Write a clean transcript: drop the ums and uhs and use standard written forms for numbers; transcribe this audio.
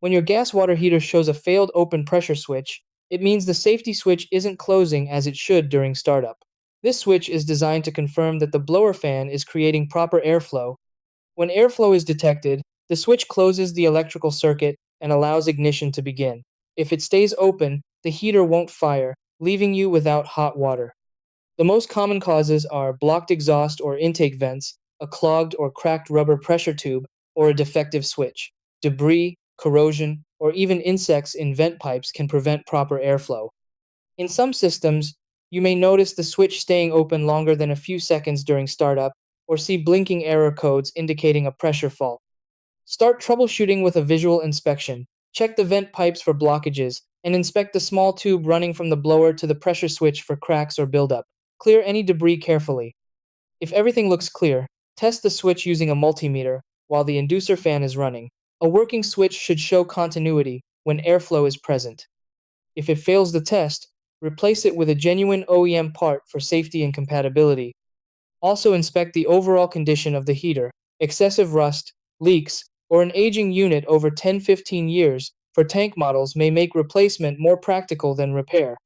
When your gas water heater shows a failed open pressure switch, it means the safety switch isn't closing as it should during startup. This switch is designed to confirm that the blower fan is creating proper airflow. When airflow is detected, the switch closes the electrical circuit and allows ignition to begin. If it stays open, the heater won't fire, leaving you without hot water. The most common causes are blocked exhaust or intake vents, a clogged or cracked rubber pressure tube, or a defective switch. Debris, corrosion, or even insects in vent pipes can prevent proper airflow. In some systems, you may notice the switch staying open longer than a few seconds during startup, or see blinking error codes indicating a pressure fault. Start troubleshooting with a visual inspection. Check the vent pipes for blockages, and inspect the small tube running from the blower to the pressure switch for cracks or buildup. Clear any debris carefully. If everything looks clear, test the switch using a multimeter while the inducer fan is running. A working switch should show continuity when airflow is present. If it fails the test, replace it with a genuine OEM part for safety and compatibility. Also inspect the overall condition of the heater. Excessive rust, leaks, or an aging unit over 10-15 years for tank models may make replacement more practical than repair.